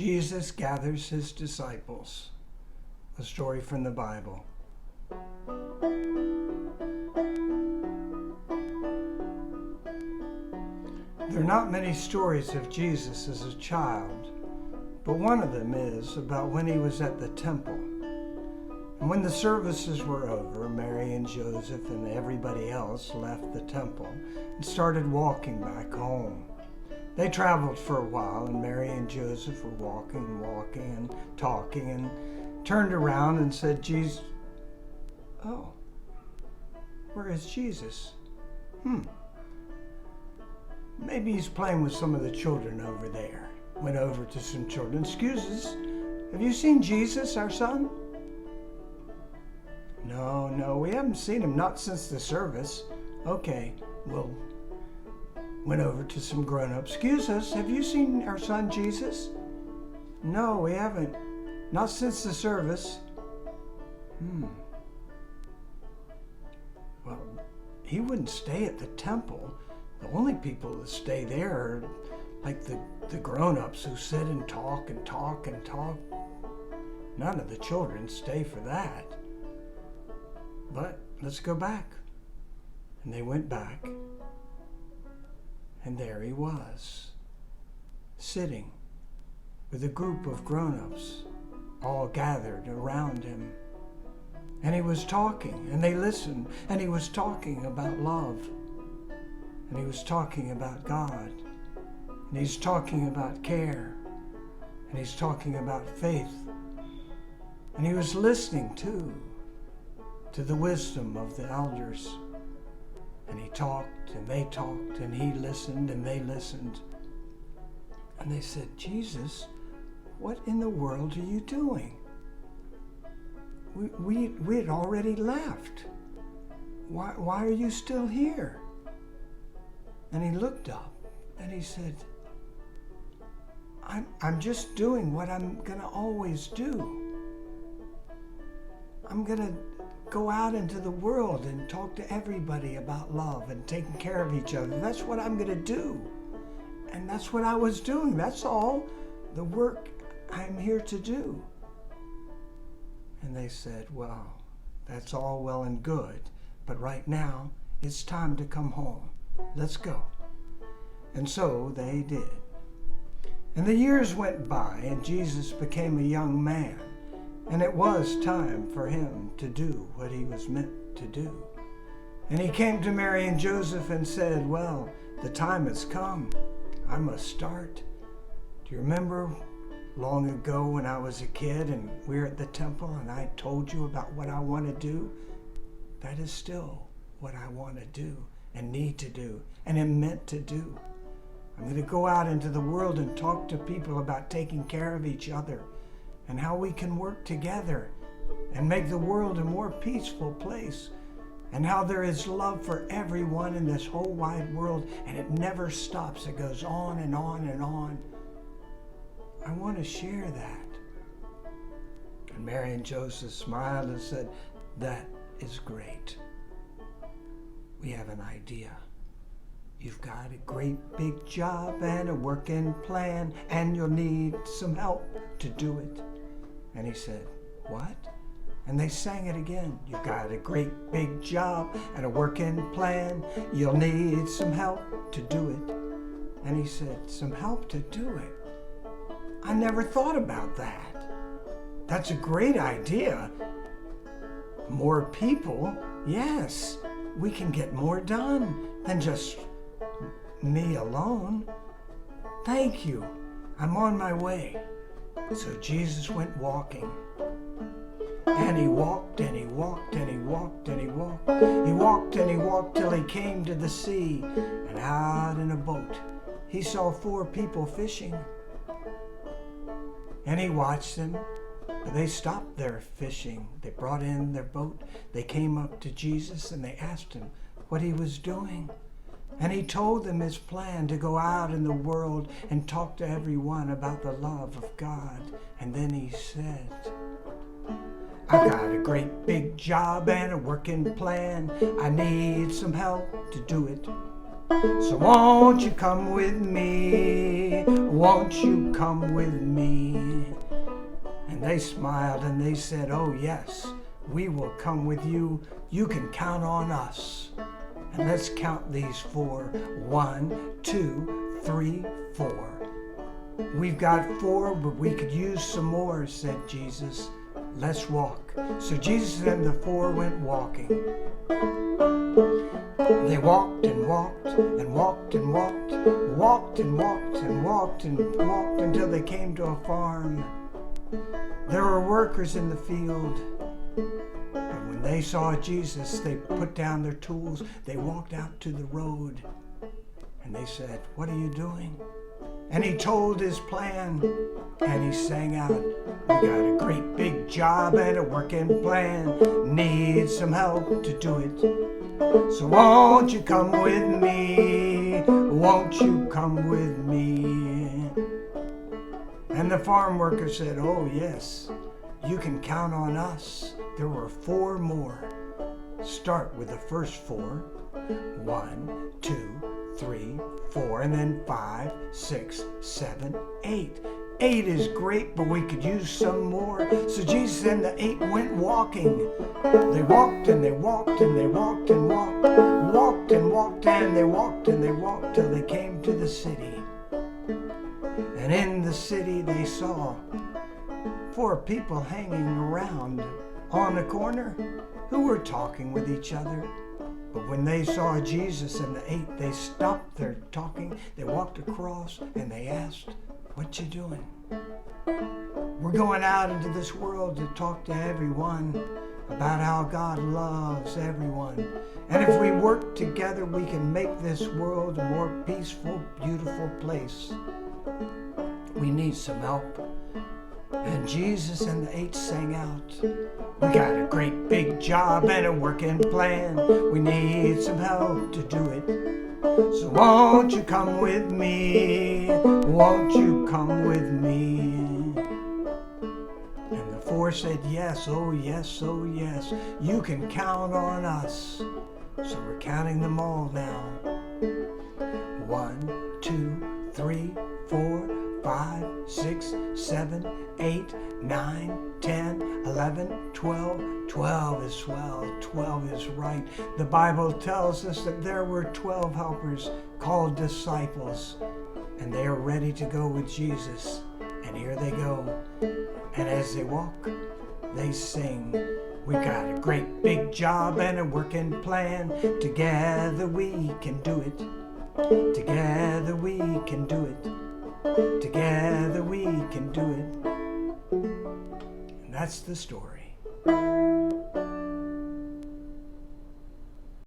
Jesus gathers his disciples. A story from the Bible. There are not many stories of Jesus as a child, but one of them is about when he was at the temple. And when the services were over, Mary and Joseph and everybody else left the temple and started walking back home. They traveled for a while, and Mary and Joseph were walking and talking, and turned around and said, "Jesus, oh, where is Jesus? Maybe he's playing with some of the children over there." Went over to some children. "Excuse us, have you seen Jesus, our son?" No, we haven't seen him, not since the service." "Okay, well," went over to some grown-ups. "Excuse us, have you seen our son Jesus?" "No, we haven't, not since the service." Well, he wouldn't stay at the temple. The only people that stay there are like the grown-ups who sit and talk and talk and talk. None of the children stay for that. But let's go back. And they went back. And there he was, sitting with a group of grown-ups all gathered around him. And he was talking, and they listened, and he was talking about love. And he was talking about God. And he's talking about care. And he's talking about faith. And he was listening too to the wisdom of the elders. And he talked, and they talked, and he listened, and they listened. And they said, "Jesus, what in the world are you doing? We had already left. Why are you still here?" And he looked up, and he said, I'm just doing what I'm going to always do. I'm going to go out into the world and talk to everybody about love and taking care of each other. That's what I'm going to do. And that's what I was doing. That's all the work I'm here to do. And they said, "Well, that's all well and good, but right now it's time to come home. Let's go." And so they did. And the years went by, and Jesus became a young man. And it was time for him to do what he was meant to do. And he came to Mary and Joseph and said, "Well, the time has come. I must start. Do you remember long ago when I was a kid and we were at the temple and I told you about what I want to do? That is still what I want to do and need to do and am meant to do. I'm going to go out into the world and talk to people about taking care of each other and how we can work together and make the world a more peaceful place, and how there is love for everyone in this whole wide world, and it never stops. It goes on and on and on. I want to share that." And Mary and Joseph smiled and said, "That is great. We have an idea. You've got a great big job and a working plan, and you'll need some help to do it." And he said, "What?" And they sang it again. "You've got a great big job and a working plan. You'll need some help to do it." And he said, "Some help to do it? I never thought about that. That's a great idea. More people? Yes, we can get more done than just me alone. Thank you. I'm on my way." So Jesus went walking. And he walked and he walked and he walked and he walked. He walked and he walked till he came to the sea, and out in a boat he saw 4 people fishing. And he watched them, but they stopped their fishing. They brought in their boat. They came up to Jesus and they asked him what he was doing. And he told them his plan to go out in the world and talk to everyone about the love of God. And then he said, "I've got a great big job and a working plan. I need some help to do it." So won't you come with me? Won't you come with me? And they smiled and they said, oh yes, we will come with you. You can count on us. And let's count these 4. 1, 2, 3, 4. We've got 4, but we could use some more, said Jesus. Let's walk. So Jesus and the 4 went walking. They walked and walked and walked and walked, walked and walked and walked and walked until they came to a farm. There were workers in the field. And when they saw Jesus, they put down their tools. They walked out to the road. And they said, what are you doing? And he told his plan. And he sang out, we got a great big job and a working plan. Need some help to do it. So won't you come with me? Won't you come with me? And the farm worker said, oh yes, you can count on us. There were 4 more. Start with the first 4. 1, 2, 3, 4, and then 5, 6, 7, 8. 8 is great, but we could use some more. So Jesus and the 8 went walking. They walked and they walked and they walked and walked, walked and walked and they walked and they walked till they came to the city. And in the city they saw 4 people hanging around on the corner who were talking with each other. But when they saw Jesus and the 8, they stopped their talking. They walked across and they asked, what you doing? We're going out into this world to talk to everyone about how God loves everyone. And if we work together, we can make this world a more peaceful, beautiful place. We need some help. And Jesus and the 8 sang out, we got a great big job and a working plan. We need some help to do it. So won't you come with me? Won't you come with me? And the 4 said, yes, oh yes, oh yes. You can count on us. So we're counting them all now. 1, 2, 3, 4, 5, 6, 7, 8, 9, 10, 11, 12. 12 is swell. 12 is right. The Bible tells us that there were 12 helpers called disciples, and they are ready to go with Jesus. And here they go. And as they walk, they sing, we got a great big job and a working plan. Together we can do it. Together we can do it. Together we can do it. And that's the story.